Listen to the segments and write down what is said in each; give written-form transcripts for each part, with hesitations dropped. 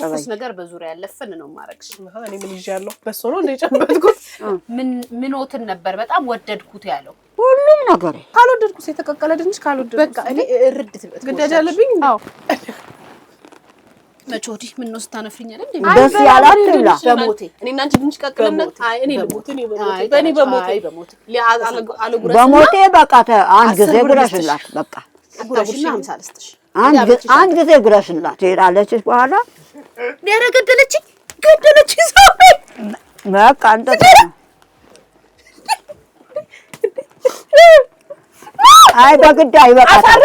ትኩስ ነገር በዙሪያ ያለፈን ነው ማረክሽ እኔ ምን ይዣለሁ በሶ ነው እንደ ጨመጥኩት ምን ወትን ነበር በጣም ወደድኩት ያለው ሁሉም ነገር ካልወደድኩት የተቀቀለ ድንች ካልወደድኩት በቃ እኔ እርድት ግዳጅ አለብኝ አዎ መቾዲ ምን ነው ስታነፍሪኝ አይደል ደስ ያላት ብላ በሞቴ እኔና አንቺ ድንች ቀቅለና አይ እኔ ልሞት በኔ በሞቴ በቃ አንድ ጊዜ ጉራሽላት በቃ ጉራሽና 50 ልስጥሽ አንድ ጊዜ ጉራሽላት ትሄዳለች በኋላ ያረገደለችኝ ገደለችኝ ሰው በቃ አንተ አይ በግድ አይበቃታል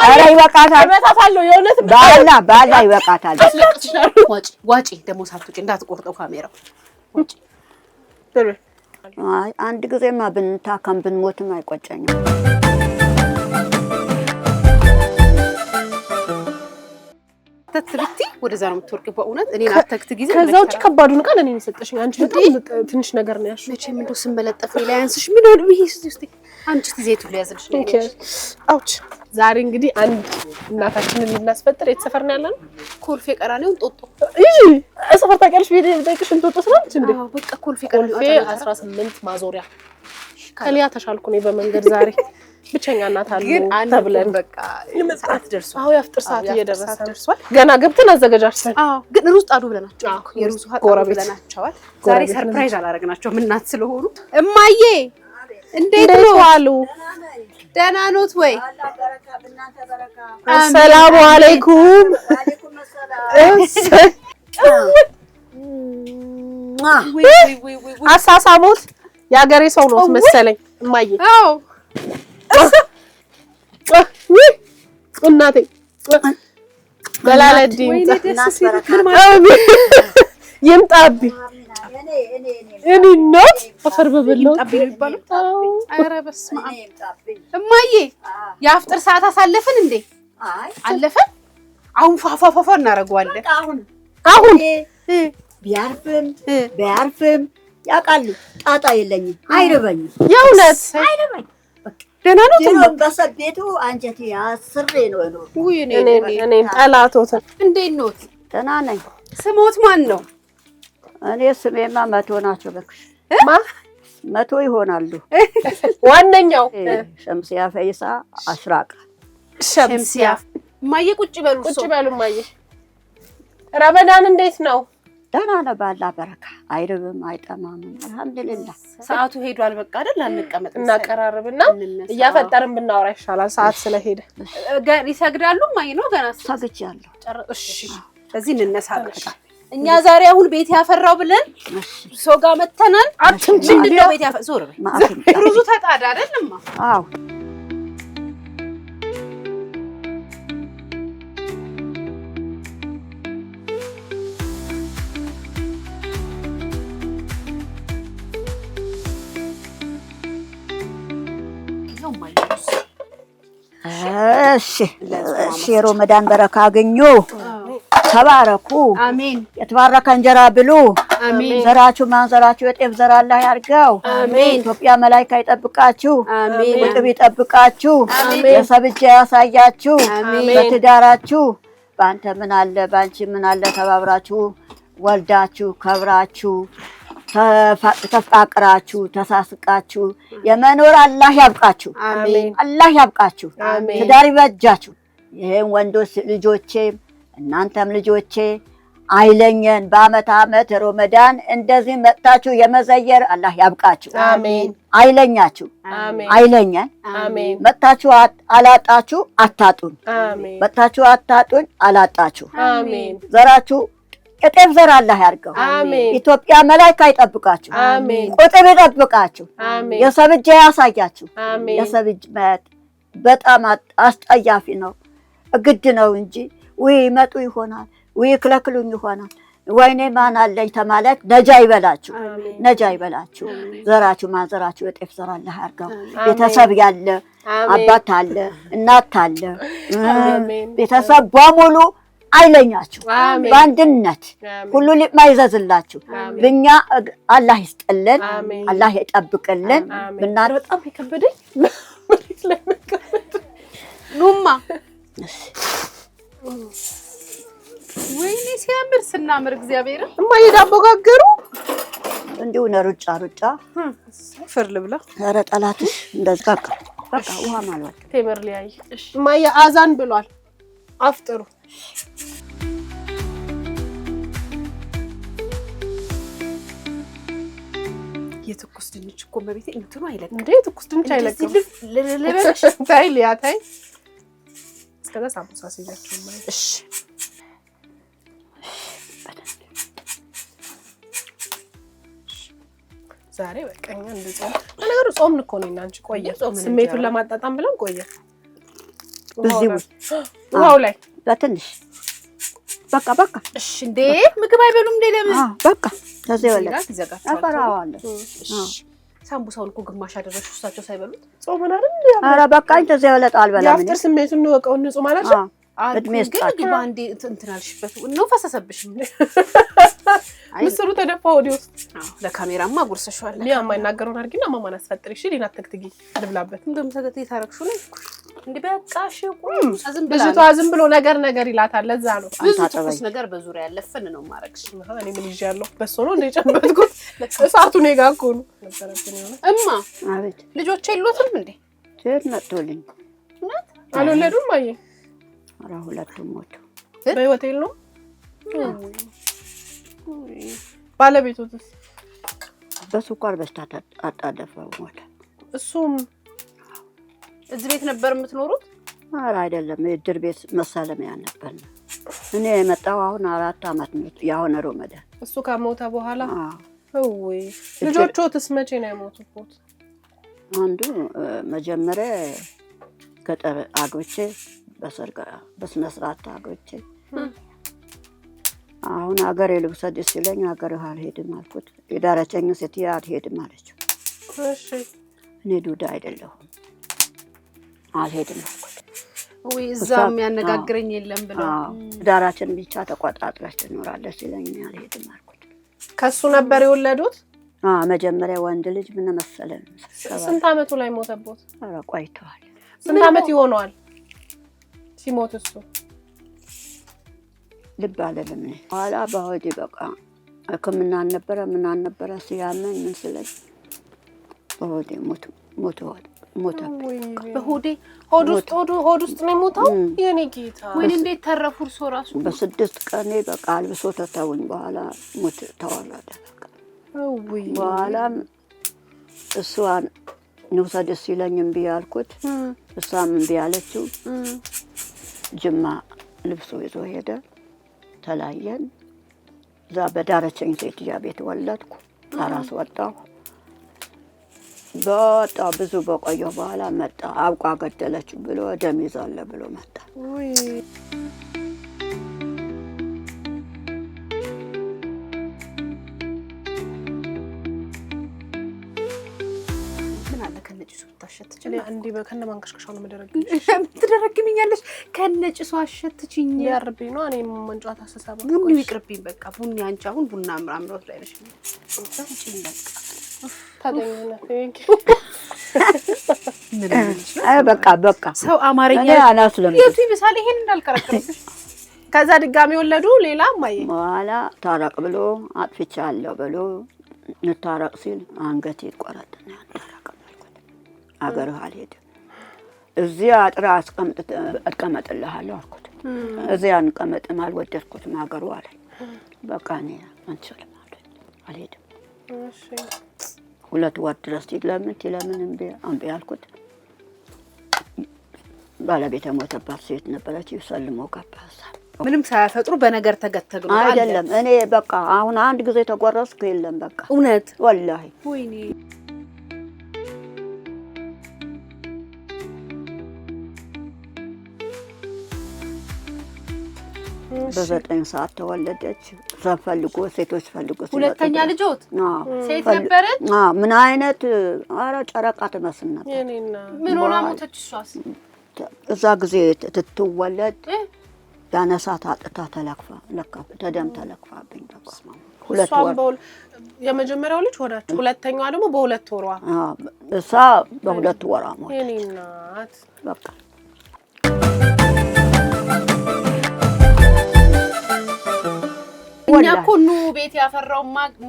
አረ ይበቃታል እመታታለሁ የእውነት ባላ ይበቃታል ዋጪ ደሞ ሳትውጪ እንዳትቆርጠው ካሜራው ዋጪ አይ አንድ ጊዜማ ብንታከም ብንሞትም አይቆጨኝም ተትብቲ ወደዛ ነው የምትወርቂው በእውነት እኔን አተክት ጊዜ ከዛው ከባዱን ቃል እኔን ሰጠሽኝ አንቺ በጣም ትንሽ ነገር ነው ያልሽው መቼም እንደው ስመለጠፍ ላይ አንስሽ ምን ሆነ ይሄ እስቲ አንቺ ዘይቱ ላይ ያዝልሽ አውች ዛሬ እንግዲህ አንድ እናታችንን ልናስፈጥር የተሰፈር ነው ያለነው ኮልፌ ቀራኔው ጦጦ እሺ ሰፈር ታውቂያለሽ ቤት በጠይቅሽ ጦጦ ስራች እንዴ አዎ በቃ ኮልፌ ቀራኔው 18 ማዞሪያ ከሊያ ተሻልኩ ነው በመንገድ ዛሬ ብቸኛ እናት አሉ ተብለን በቃ ሰዓት ደርሷል አዎ ያፍጥር ሰዓት እየደረሰ ደርሷል ገና ገብተን አዘጋጃችተን አዎ ግን ሩዝ ጣዱ ብለናቸው የሩዝ ጣዱ ብለናቸዋል ዛሬ ሰርፕራይዝ አላረግናቸው ምናት ስለሆኑ እማዬ እንዴት ነው አሉ ደህና ኖት ወይ አሰላሙ አለይኩም አሳሳሙት ያገሬ ሰው ነው መሰለኝ እማዬ አዎ እናቴ በላለዲ ይምጣብኝ እኔ እናት አፈር በበለው ኧረ በስመ አብ እማዬ የአፍጥር ሰዓት አሳለፍን እንዴ አለፈን አሁን ፋፋፋፋ እናደርገዋለን አሁን ቢያርፍም ያውቃሉ ጣጣ የለኝም አይርበኝም የእውነት አይርበኝ ደህና ነው ትሉም በሰቤቱ አንጀቴ አስሬ ነው ነው ውይ እኔ ጠላቶት እንዴት ኖት ደህና ነኝ ስሞት ማን ነው እኔ ስሜማ መቶ ናቸው በክሽ መቶ ይሆናሉ ዋነኛው ሸምሲያ ፈይሳ አሽራቅ ሸምሲያ ማየ ቁጭ በሉ ማየ ረመዳን እንዴት ነው ደህና ነው ባላ በረካ አይርብም አይጠማም አልহামዱሊላህ ሰዓቱ ሄዷል በቃ አይደል አንቀመጥ እናቀራርብና እያፈጠርን ብናወራ ይሻላል ሰዓት ስለሄደ ይሰግዳሉ ማይ ነው ገና ሰግጃለሁ እሺ ስለዚህ እንነሳለን እኛ ዛሬ አሁን ቤት ያፈራው ብለን ሶጋ መተናል አትምጪ እንደው ቤት ያፈ ዞር በይ ሩዙ ተጣዳ አይደልማ አዎ እሺ ረመዳን በረካ አገኙ ተባረኩ አሜን የተባረከ እንጀራ ብሉ አሜን ዘራችሁ ማንዘራችሁ የጤፍ ዘር አላህ ያርጋው አሜን ኢትዮጵያ መላእክት ይጠብቃችሁ አሜን ወጥብ ይጠብቃችሁ የሰብጀ ያሳያችሁ በትዳራችሁ ባንተ ምን አለ ባንቺ ምን አለ ተባብራችሁ ወልዳችሁ ከብራችሁ ተፋቅራችሁ ተሳስቃችሁ የመኖር አላህ ያብቃችሁ አሜን አላህ ያብቃችሁ ትዳር ይበጃችሁ ይሄን ወንዶች ልጆቼ እናንተም ልጆቼ አይለኝን በአመት አመት ረመዳን እንደዚህ መጣችሁ የመዘየር አላህ ያብቃችሁ አሜን አይለኛችሁ አሜን አይለኝን አሜን መጣችሁ አላጣችሁ አታጡን አሜን መጣችሁ አታጡን አላጣችሁ አሜን ዘራችሁ የጤፍ ዘር አላህ ያርጋው አሜን ኢትዮጵያ መላእክት ይጠብቃችሁ አሜን ቁጥብ ይጠብቃችሁ አሜን የሰብጀ ያሳያችሁ አሜን የሰብጅ በጣም አስጠያፊ ነው ግድ ነው እንጂ ወይ መጡ ይሆናል ወይ ክለክሉኝ ይሆናል ወይኔ ማን አለኝ ተማለት ነጃ ይበላችሁ ዘራችሁ ማንዘራችሁ የጤፍ ዘር አላህ ያርጋው ቤተሰብ ያለ አባት አለ እናት አለ ቤተሰብ በሙሉ አይለኛችሁ ባንድነት ሁሉ ሊማይዘዝላችሁ በእኛ አላህ ይስጥልን አላህ ይጠብቅልን ብናር በጣም ይከበደኝ ኑማ ወይኔ ሲያምር ስናምር እግዚአብሔር እማዬ ዳቦ ጋገሩ እንዲሁ ነው ሩጫ ፍር ልብላ ኧረ ጠላትሽ እንደዚህ በቃ ውሃ ማለት ቴምር ሊያይ እማዬ አዛን ብሏል አፍጥሩ የትኩስ ድንች እኮ በቤቴ እንትኑ አይለቅም እንዴ ትኩስ ድንች አይለቅም ለለለሽ ታይ ሊያታይ እስከዛ ሳምቡሳ ሲያቸው ማለት እሺ ዛሬ በቀኛ እንደጾም ለነገሩ ጾምን እኮ ነው እናንቺ ቆየ ስሜቱን ለማጣጣም ብለን ቆየ ዋው ላይ በትንሽ በቃ እሺ እንዴ ምግብ አይበሉም እንዴ ለምን በቃ ከዚህ ወለ አፈራዋለሁ ሳምቡሳውን እኮ ግማሽ አደረግሽ እሳቸው ሳይበሉት ጾምን አይደል ኧረ በቃኝ ከዚህ ወለ ጣልበላ ምን ያፍጥር ስሜቱን ነው ወቀው ንጹህ ማለት እድሜ ስጣችሁ ባንዴ እንትን አልሽበት ነው ፈሰሰብሽ ምስሩ ተደፋ ወዲህ ውስጥ ለካሜራማ ጉርሰሻል ሊያማ ይናገሩን አርጊና ማማን አስፈጥሪ እሺ ሊና ተክትጊ ልብላበት እንደም ተገተ ታረክሹ ነው እንዴ በቃሽ ዝም ብሎ ነገር ይላታል ለዛ ነው ብዙ ትኩስ ነገር በዙሪያ ያለፈን ነው ማረክሽ እኔ ምን ይያለው በሶ ነው እንደ ጨመጥኩት እሳቱ ነው ጋር ነው እማ አቤት ልጆች የሉትም እንዴ ሴት መጥቶልኝ አልወለዱም አየ ኧረ ሁለቱም ሞቱ በሆቴል ነው ባለቤቱስ በስኳር በሽታ አጣደፈው ሞተ እሱም እዚህ ቤት ነበር የምትኖሩት ኧረ አይደለም የድር ቤት መሳለሚያ ነበር እኔ የመጣው አሁን 4 አመት ነው ያሁን ሮመዳን እሱ ከሞተ በኋላ ወይ ልጆቹስ መቼ ነው የሞቱት አንዱ መጀመሪያ ገጠር አጎቼ በሰርጋ በስነ ስርዓት አጎቼ አሁን ሀገር ልብሰድ ሲለኝ ሀገር አልሄድም አልኩት የዳረቸኝ ሴትያ አልሄድም አለች እሺ እኔ ዱዳ አይደለሁም አልሄድም አልኩት ወይ እዛም ያነጋግረኝ የለም ብለው ዳራችን ብቻ ተቋጣጥራሽ ትኖራለች ሲለኝ አልሄድም አልኩት ከሱ ነበር የወለዱት መጀመሪያ ወንድ ልጅ ምን መሰለን ስንት አመቱ ላይ ሞተቦት ኧረ ቆይቷል ስንት አመት ይሆነዋል ሲሞት እሱ ልብ አለለም ነው ኋላ በሆዴ በቃ ህክምና አልነበረ ምን አልነበረ ሲያመኝ ምን ስለኝ በሆዴ ሞተ በሆዴ ሆድ ውስጥ ነው ሞተው የኔ ጌታ ወይ እንዴት ተረፉ እርሶ ራሱ በ6 ቀን በቃ አልብሶ ተተውኝ በኋላ ሞት ተዋለደ በቃ ወይ በኋላም እሷን ንውሰድ ሲለኝ እምቢ አልኩት እሷም እምቢ አለችው ጅማ ልብሶ ይዞ ሄደ ተላየን ዛ በዳረቸኝ ሴትያ ቤት ወለድኩ አራስ ወጣሁ ብዙ በቆየሁ በኋላ መጣ አውቃ ገደለች ብሎ ደም ይዛለ ብሎ መጣ ወይ አሸትችኝ እንዴ በከነ ማንከሽከሻው ነው መደረግልሽ ትደረግሚኛለሽ ከነጭሱ አሸትችኝ ያርብኝ ነው እኔ መንጫታ አሰሳባ ቡኒ ይቅርብኝ በቃ ቡኒ አንቺ አሁን ቡና አምሮት ላይ ነሽ እንቺ በቃ ታገኘና አይ በቃ ሰው አማርኛ አላስለም የቱ ይብሳል ይሄን እንዳልቀረቀረሽ ከዛ ድጋሚ ወለዱ ሌላ ማየ በኋላ ታረቅ ብሎ አጥፍቻለሁ ብሎ ንታረቅ ሲል አንገቴ ቆረጠና ታረቅ አገር አልሄድ እዚያ አጥራ አስቀምጥልሃለሁ አልኩት እዚያ አንቀመጥም አልወደድኩትም አገሩ አለ በቃ እኔ አንችልም አልሄድም እሺ 2 ወር ድረስ ለምን እምቢ አልኩት ባለቤቴ ሞተባት ሴት ነበረች ይሰልሞ ካፓሳ ምንም ሳያፈጥሩ በነገር ተገተግሉ አይደለም እኔ በቃ አሁን አንድ ጊዜ ተቆረስኩ የለም በቃ እውነት ወላሂ ወይኔ በ9 ሰዓት ተወለደች ፈልጎ ሴቶች ፈልጎ ሁለተኛ ልጆት ሴት ነበረች ምን አይነት አረ ጨረቃ ትመስል ነበር የኔና ምን ሆና ሞተች እሷስ እዛ ጊዜ ትትወለድ ያነሳት አጥታ ተለክፋ ተደም ተለክፋብኝ ተቆማ 2 ወር የመጀመሪያው ልጅ ሆዳች ሁለተኛዋ ደግሞ በ2 ወሯ እሷ በ2 ወሯ ሞተች የኔናት በቃ እኛ እኮ ኑ ቤት ያፈራው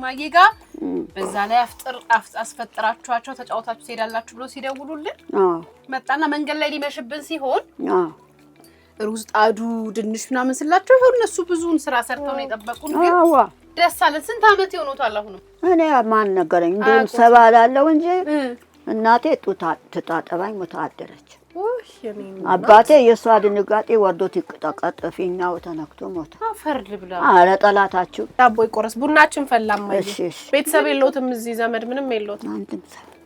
ማጌጋ በዛ ላይ አስፈጥራችኋቸው ተጫውታችሁ ትሄዳላችሁ ብሎ ሲደውሉልን መጣና መንገድ ላይ ሊመሽብን ሲሆን ሩዝ ጣዱ ድንሽ ምናምን ስላቸው ይሁን እነሱ ብዙውን ስራ ሰርተው ነው የጠበቁን ግን ደስ አለን ስንት አመት ይሆኖታል አሁን እኔ ማን ነገረኝ እንደም ሰባላለው እንጂ እናቴ ጡታ ተጣጣባኝ ሞታደረች አባቴ የሷ ድንጋጤ ወርዶት ይቀጣቀጥ ፊኛው ተነክቶ ሞተ አፈርድ ብላ አረ ጠላታችሁ ዳቦ ይቆረስ ቡናችን ፈላማይ ቤተሰብ የለውትም እዚህ ዘመድ ምንም የለውትም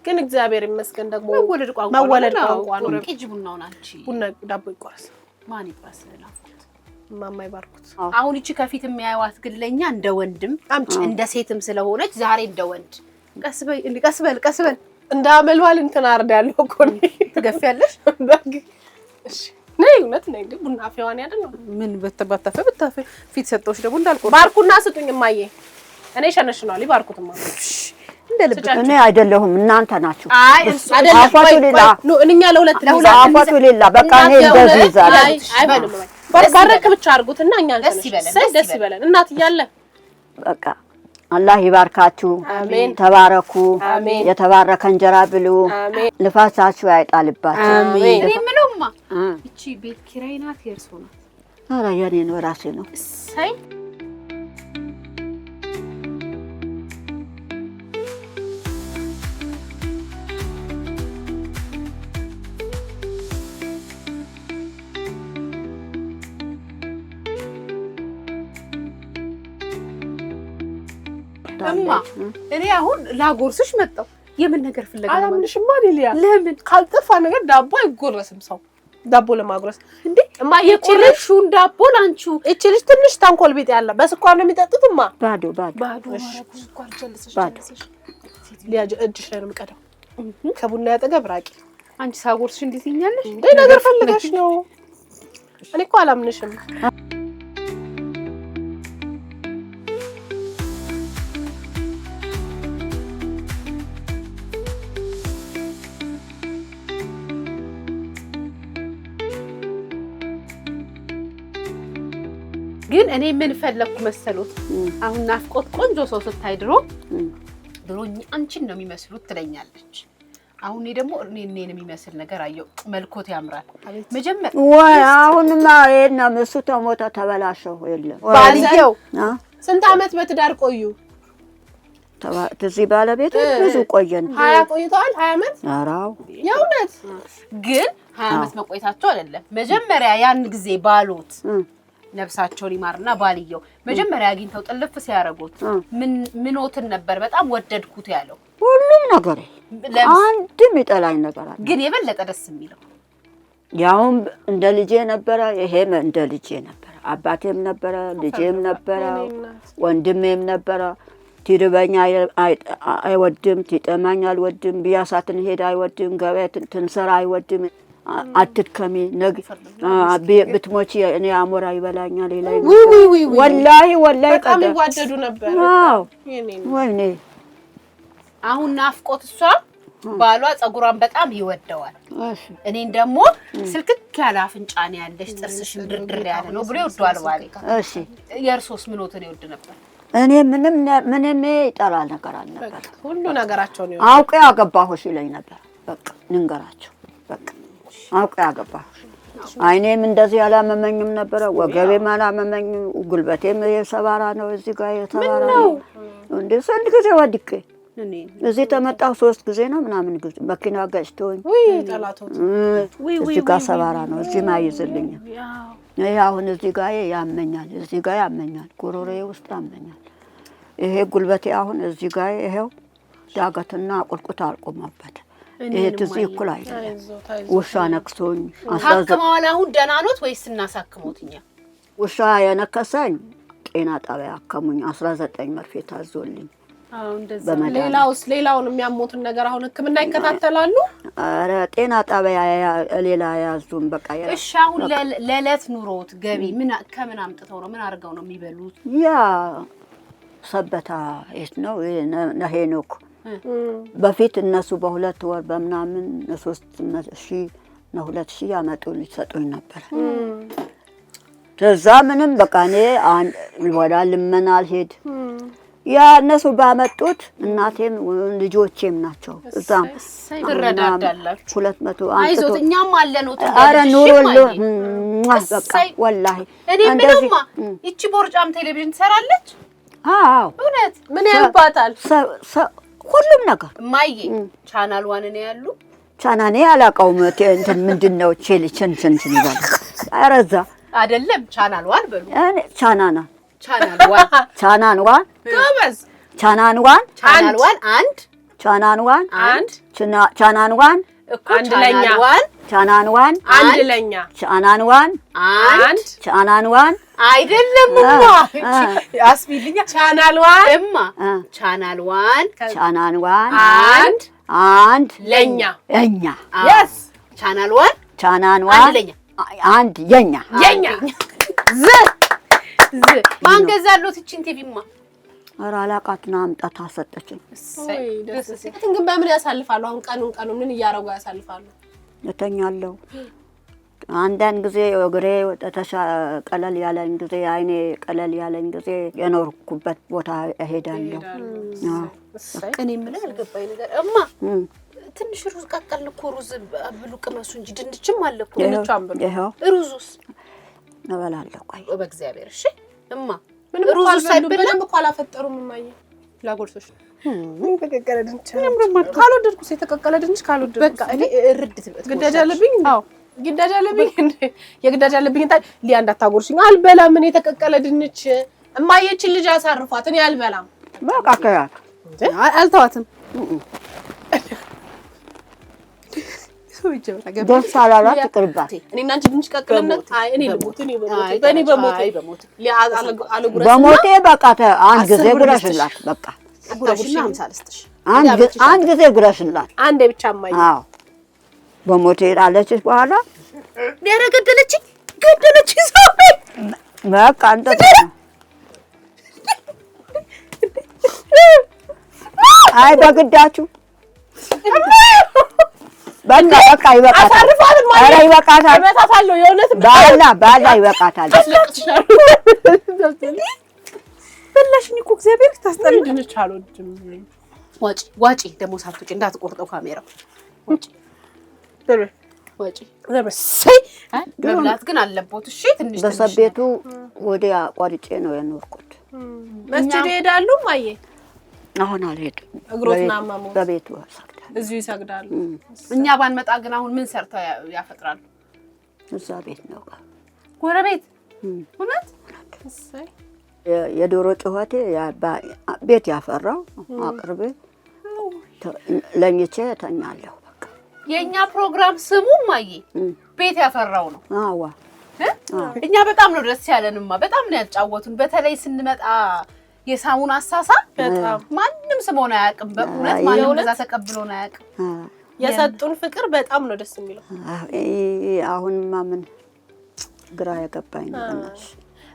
ግን እግዚአብሔር ይመስገን ደግሞ መወለድ ቋንቋ ነው ቂጅ ቡናውን አንቺ ቡና ዳቦ ይቆረስ ማን ይባስላል ማማ ይባርኩት አሁን እቺ ከፊት የሚያዩት ግለኛ እንደ ወንድም እንደ ሴትም ስለሆነች ዛሬ እንደ ወንድ ቀስበል እንዳመልዋል እንትን አርዳለሁ እኮ ትገፊያለሽ እሺ ነይ እውነት ነይ ቡና አፍያዋን ያደለው ምን በተባተፈ ፊት ሰጠውሽ ደግሞ እንዳልቆርጥ ባርኩና ስጡኝ ማዬ እኔ ሸነሽናል ይባርኩትማ እንደልብ እኔ አይደለሁም እናንተ ናችሁ አይ አይደለም አፋቱ ሌላ እኛ ለሁለት አፋቱ ሌላ በቃ እኔ እንደዚህ ይዛል አይበልም ባረክ ብቻ አርጉትና እኛ ደስ ይበለን እናት ይያለ በቃ አላህ ይባርካችሁ አሜን ተባረኩ አሜን የተባረከ እንጀራ ብሉ አሜን ልፋታችሁ ያይጣልባችሁ አሜን እኔ ምንማ እቺ ቤት ኪራይ ናት የርሶ ናት አረ የኔ ነው ራሴ ነው ሳይ እማ እኔ አሁን ላጎርስሽ መጣው የምን ነገር ፍለጋ ነው አላምንሽማ ሊሊያ ለምን ካልጠፋ ነገር ዳቦ አይጎረስም ሰው ዳቦ ለማጉረስ እንዴ እማ የቆለሽውን ዳቦ ላንቹ እቺ ልጅ ትንሽ ታንኮል ቤት ያለ በስኳር ነው የሚጠጡትማ ባዶ ስኳር ጀልሰሽ ሊያ እጅሽ ላይ ነው የምቀደው ከቡና ያጠገብ ራቂ አንቺ ሳጎርስሽ እንዴት ይኛለሽ እንዴ ነገር ፈልጋሽ ነው እኔ እኮ አላምንሽም ግን እኔ ምን ፈለኩ መሰሉት አሁን ናፍቆት ቆንጆ ሰው ስታይ ድሮኝ አንቺን ነው የሚመስሉት ትለኛለች አሁን ደግሞ እኔን የሚመስል ነገር አየው መልኮት ያምራል መጀመር ወይ አሁንማ የና መሱ ተሞታ ተበላሸው የለም ባልየው ስንት አመት በትዳር ቆዩ ተዚህ ባለቤት ብዙ ቆየን 20 ቆይቷል 20 አመት አራው የእውነት ግን 20 አመት መቆየታቸው አይደለም መጀመሪያ ያን ጊዜ ባሉት ነፍሳቸውን ይማርና ባልየው መጀመሪያ አግኝተው ጥልፍ ሲያረጉት ምንዎትን ነበር በጣም ወደድኩት ያለው ሁሉም ነገር አንድም ይጠላኝ ነገር አለ ግን የበለጠ ደስ የሚለው ያውም እንደ ልጄ ነበር ይሄም እንደ ልጄ ነበር አባቴም ነበር ልጄም ነበር ወንድሜም ነበር ትርበኛ አይወድም ትጠማኝ አልወድም ቢያሳትን ሄዳ አይወድም ገበያት ትንሰራ አይወድም አትድከሚ ነግ ብትሞቺ እኔ አሞራ ይበላኛል ሌላ ወላሂ በጣም ይዋደዱ ነበር ወይኔ አሁን ናፍቆት እሷ ባሏ ጸጉሯን በጣም ይወደዋል እኔን ደግሞ ስልክክ ያለ አፍንጫኔ ያለሽ ጥርስሽ ድርድር ያለ ነው ብሎ ይወደዋል ባሌ እሺ የርሶስ ምንዎትን ይወድ ነበር እኔ ምንም ይጠላል ነገር አልነበር ሁሉ ነገራቸው ነው አውቄ አገባሁሽ ይለኝ ነበር በቃ ንገራቸው በቃ አውቄ አገባሁሽ አይኔም እንደዚህ ያላመመኝም ነበር ወገቤም አላመመኝም ጉልበቴም የሰባራ ነው እዚህ ጋር የተባራ ነው እንዴ ሰንድ ጊዜ ወድቄ እዚህ ተመጣው 3 ጊዜ ነው ምናምን ጊዜ መኪና ገጭቶኝ ወይ ጠላቶት እዚህ ጋር ሰባራ ነው እዚህ ማይዝልኝ ይሄ አሁን እዚህ ጋር ያመኛል እዚህ ጋር ያመኛል ጉሮሮዬ ውስጥ ያመኛል ይሄ ጉልበቴ አሁን እዚህ ጋር ይሄው ዳገትና ቁልቁት አልቆመበት ይሄ ትዚህ እኩል አይደለም ውሻ ነክሶኝ ታከማዋል አሁን ደህና ኖት ወይስ እናሳክሞትኛ ውሻ የነከሰኝ ጤና ጣቢያ አከሙኝ 19 መርፌ ታዞልኝ አሁን እንደዛ ሌላውን የሚያሞቱን ነገር አሁን ህክምና ይከታተላሉ አረ ጤና ጣቢያ ሌላ ያዙን በቃ እሺ አሁን ለለት ኑሮት ገቢ ምን ከምን አምጥተው ነው ምን አርገው ነው የሚበሉት ያ ሰበታ እት ነው ነሄኖክ በፊት እነሱ በሁለት ወር በመናምን 3000 ነው 2000 ያመጡ ሊሰጡኝ ነበር ከዛ ምንም በቃ እኔ ወደ ልመና አልሄድ ያ እነሱ ባመጡት እናቴም ልጆቼም ናቸው። እዛም ትረዳዳላችሁ 200 አይዞት እኛም አለን ነው አረ ኑሮልህ በቃ ወላሂ እኔ ምንማ እቺ ቦርጫም ቴሌቪዥን ትሰራለች። አዎ እውነት ምን ያባታል ሁሉም ነገር ማዬ ቻናል ዋን ነው ያሉ ቻናኔ አላውቀውም እንትን ምንድነው ቼልችን ይባል አረዛ አይደለም ቻናል ዋን በሉ እኔ ቻናና ቻናል ዋን ጎበዝ ቻናል ዋን አንድ ቻናል ዋን እኮ ቻናል ዋን አንድ ለኛ ቻናል ዋን አይደለምማ አስቢልኛ ቻናል ዋን እማ ቻናል ዋን አንድ ለኛ yes ቻናል ዋን አንድ ለኛ አንድ የኛ ማን ገዛሎት እቺን ቲቪማ? ኧረ አላቃትና አምጣታ ሰጠችኝ። ግን በምን ያሳልፋሉ? አሁን ቀኑን ምን እያረጉ ያሳልፋሉ? እተኛለሁ። አንዳንድ ጊዜ እግሬ ቀለል ያለኝ ጊዜ አይኔ ቀለል ያለኝ ጊዜ የኖርኩበት ቦታ እሄዳለሁ። እኔ ምን አልገባኝ ነገር እማ ትንሽ ሩዝ ቀቀልን እኮ ሩዝ ብሉ ቅመሱ እንጂ ድንችም አለ እኮ ድንቻም ብሉ። ሩዙስ እበላለሁ። ቆይ በእግዚአብሔር እሺ እማ ምን ሩዝ ሳይበላም እኮ አላፈጠሩም እማዬ ላጎርሶሽ ተቀቀለ ድንች ካልወደድኩስ የተቀቀለ ድንች ካልወደድኩ በቃ እኔ እርድ ግዳጅ አለብኝ። አዎ ግዳጅ አለብኝ እንዴ የግዳጅ አለብኝ እንታ ሊያ እንዳታጎርሽኝ አልበላም። እኔ የተቀቀለ ድንች እማዬችን ልጅ አሳርፏት እኔ አልበላም። በቃ ከያት አልተዋትም ደስ አላላት ትቅርባት። እኔና አንቺ ድንች ቀቅለን አይ እኔ ልሞት በሞቴ በቃ አንድ ጊዜ ጉረሽላት በቃ ጉረሽና 50 ልስጥሽ አንድ ጊዜ ጉረሽላት አንዴ ብቻ ማይ አዎ በሞቴ ጣለችሽ በኋላ ያረገደለች ሰው በቃ አንተ አይ በግዳችሁ በቃ ይበቃታል። ኧረ ይበቃታል። እመታታለሁ የእውነት ባላ ይበቃታል። በላሽኝ እኮ እግዚአብሔር ታስጠላ ድንች አልወድም። ዋጪ ደግሞ ሳትውጪ እንዳትቆርጠው ካሜራው ዋጪ መብላት ግን አለቦት። እሺ ትንሽ በሰቤቱ ወዲያ ቆርጬ ነው የኖርኩት። መስጂድ ይሄዳሉ ማዬ? አሁን አልሄድም። እግሮትና ማሙ በቤቱ እዚሁ ይሰግዳሉ። እኛ ባንመጣ ግን አሁን ምን ሰርተው ያፈጥራሉ? እዛ ቤት ነው ጎረቤት እውነት የዶሮ ጩኸቴ ቤት ያፈራው አቅርቤ ለኝቼ ተኛለሁ። በቃ የኛ ፕሮግራም ስሙ ማዬ ቤት ያፈራው ነው። አዋ እኛ በጣም ነው ደስ ያለንማ። በጣም ነው ያጫወቱን። በተለይ ስንመጣ የሳሙን አሳሳ በጣም ማንንም ስሞና ያቅም በእውነት ማንም እንደዛ ተቀብሎና ያቅም። የሰጡን ፍቅር በጣም ነው ደስ የሚለው። አሁንማ ምን ግራ ያገባኝ ነው።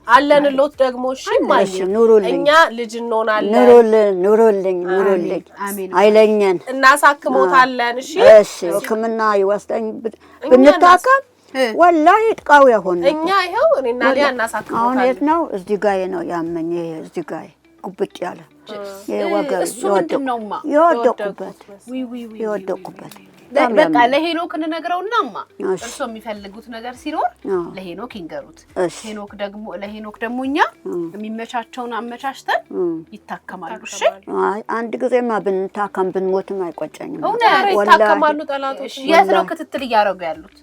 አለንሎት ደግሞ እሺ ማዬ እኛ ልጅ እንሆናለን። ኑሮልኝ አይለኝን እናሳክሞታለን። እሺ ሕክምና ይወስደኝ ብንታከም ወላሂ ጥቃው ያሆነ እኛ ይሄው እኔና ሊያ እናሳክሞታለን። አሁን የት ነው? እዚህ ጋር ነው ያመኝ። እዚህ ጋር ጉብጥ ያለ የወገብ የወደቁበት በቃ ለሄኖክ እንነግረውናማ እርሶ የሚፈልጉት ነገር ሲኖር ለሄኖክ ይንገሩት። ለሄኖክ ደግሞ እኛ የሚመቻቸውን አመቻችተን ይታከማሉ። እሺ አንድ ጊዜማ ብንታከም ብንሞትም አይቆጨኝም። ይታከማሉ ጠላቶች። የት ነው ክትትል እያደረጉ ያሉት?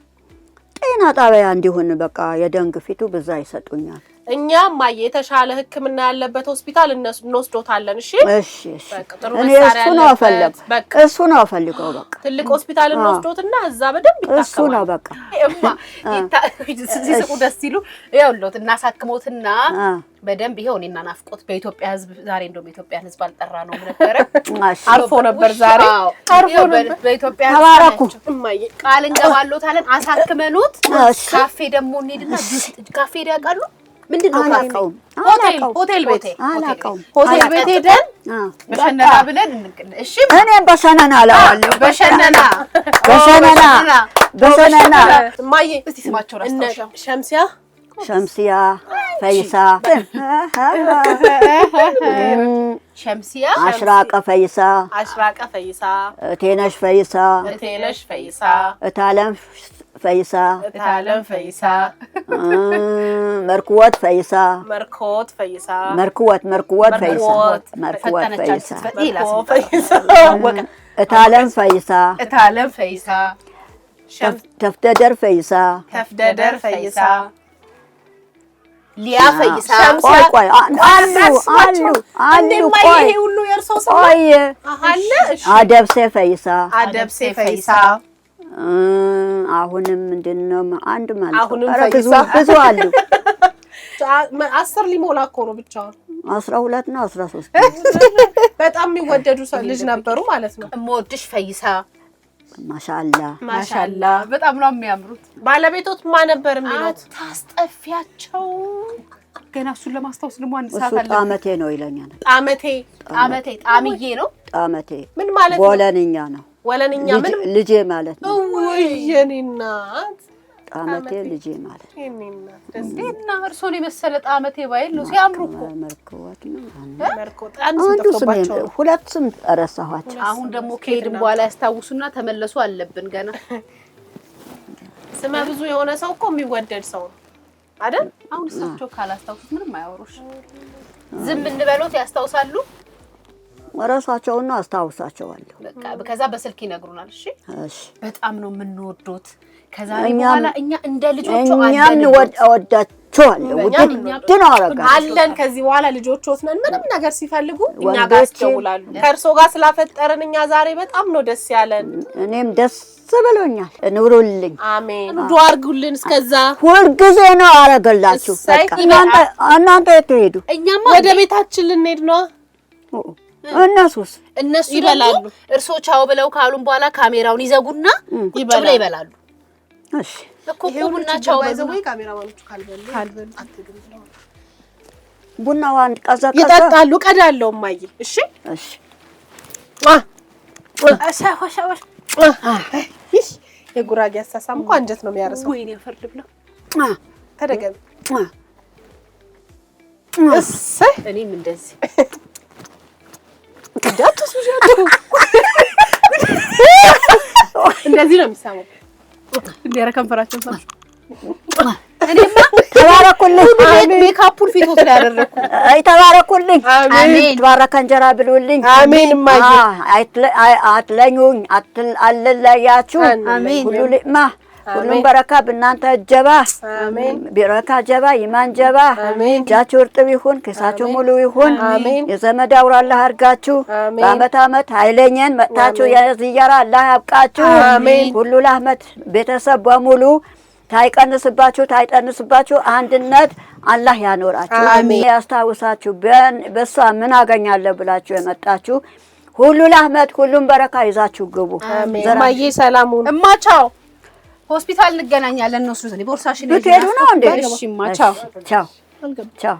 ጤና ጣቢያ እንዲሆን በቃ የደም ግፊቱ በዛ ይሰጡኛል። እኛም ማየ የተሻለ ሕክምና ያለበት ሆስፒታል እንወስዶታለን። እሺ እኔ እሱ ነው ፈልገው በቃ ትልቅ ሆስፒታል እንወስዶትና እዛ በደንብ ይታከማል። እሱ ነው በቃ ሲስቁ ደስ ይሉ ይኸውልዎት እናሳክሞትና በደንብ ይሄው እኔና ናፍቆት በኢትዮጵያ ሕዝብ ዛሬ እንደውም የኢትዮጵያን ሕዝብ አልጠራ ነው ነበር። አርፎ ነበር ዛሬ አርፎ ነበር በኢትዮጵያ ተባረኩ። ቃል እንገባሎታለን አሳክመኑት። ካፌ ደግሞ እንሄድና ካፌ ያውቃሉ ምንድነው? ሆቴል ቤት ሄደን በሸነና ብለን እሺ እኔም በሸነና አላዋለሁ። በሸነና ማዬ እስቲ ስማቸው ራስታውሻ ሸምሲያ ሸምሲያ ፈይሳ ሸምሲያ አሽራቀ ፈይሳ እቴነሽ ፈይሳ እታለም ፈይሳ መርክወት ፈይሳ እታለም ፈይሳ ተፍደደር ፈይሳ ሊያ ፈይሳ ቆይ አሉ ይሄ ሁሉ የእርሶ ሰው አለ አደብሴ ፈይሳ አሁንም ምንድነው አንድ ማለት ብዙ አሉ 10 ሊሞላ እኮ ነው ብቻውን 12 ነው 13 በጣም የሚወደዱ ልጅ ነበሩ ማለት ነው እምወድሽ ፈይሳ ማሻአላ በጣም ነው የሚያምሩት ባለቤቶት ማን ነበር የሚሉት ታስጠፊያቸው ገና እሱን ለማስታወስ ደግሞ አንድ ሰዓት አለ ጣመቴ ነው ይለኛል ጣምዬ ነው ጣመቴ ምን ማለት ነው ወለንኛ ነው ወለንኛ ምን ልጄ ማለት ነው ወይ የኔ እናት ጣመቴ ልጄ ማለት የኔ እናት ደስና እርሶን የመሰለ ጣመቴ ባይል ነው ሲያምሩ እኮ መርኮት ነው መርኮት ሁለት ስም ረሳኋቸው አሁን ደግሞ ከሄድን በኋላ ያስታውሱና ተመለሱ አለብን ገና ስመ ብዙ የሆነ ሰው እኮ የሚወደድ ሰው ነው አይደል አሁን እሳቸው ካላስታውሱት ምንም አያወሩሽ ዝም እንበሎት ያስታውሳሉ ወራሳቸውና አስታውሳቸዋለሁ በቃ ከዛ በስልክ ይነግሩናል እሺ በጣም ነው የምንወዶት ከዛ በኋላ እኛ እንደ ልጆቹ ወዳቸዋለሁ ውድድን አለን ከዚህ በኋላ ልጆቹት ነን ምንም ነገር ሲፈልጉ እኛ ጋር ያስደውላሉ ከርሶ ጋር ስላፈጠረን እኛ ዛሬ በጣም ነው ደስ ያለን እኔም ደስ ብሎኛል ኑሩልኝ አሜን ዱአ አድርጉልን እስከዛ ሁሉ ጊዜ ነው አረጋላችሁ በቃ እናንተ የትሄዱ እኛማ ወደ ቤታችን ልንሄድ ነው እነሱ ይበላሉ እርሶ ቻው ብለው ካሉን በኋላ ካሜራውን ይዘጉና ይበላሉ እሺ እኮ ቡና ቻው ባይዘው ካሜራማኖቹ ካልበሉ አትግሩ ቡናው አንድ ቀዘቀዘ ይጠጣሉ ቀዳለው ማይ እሺ አሻዋሻዋሽ የጉራጌ አሳሳም እኮ አንጀት ነው የሚያርሰው ወይኔ ፈርድ ብለው ተደገም እኔም እንደዚህ እንደዚህ ነው የሚሳመው እንዲያረ ከንፈራችን ሰው እኔማ ተባረኩልኝ ሜካፑን ፊቶት ላይ ያደረኩ አይ ተባረኩልኝ አሜን ተባረከ እንጀራ ብሉልኝ አሜን ማይ አትለኙኝ አለላያችሁ ሁሉማ ሁሉም በረካ በእናንተ ጀባ አሜን በረካ ጀባ ይማን ጀባ ጃችሁ እርጥብ ይሁን ከሳችሁ ሙሉ ይሁን የዘመድ አውራ አላህ አርጋችሁ በአመት አመት ኃይለኛን መጣችሁ ያዝያራ አላህ ያብቃችሁ ሁሉ ለአመት ቤተሰብ በሙሉ ታይቀንስባችሁ አንድነት አላህ ያኖራችሁ ያስታውሳችሁ በሷ ምን አገኛለሁ ብላችሁ የመጣችሁ ሁሉ ለአመት ሁሉም በረካ ይዛችሁ ግቡ ማዬ ሰላሙን እማቻው ሆስፒታል እንገናኛለን ነው ስለዚህ ቦርሳሽን ልትሄዱ ነው እንዴ እሺ እማቻው ቻው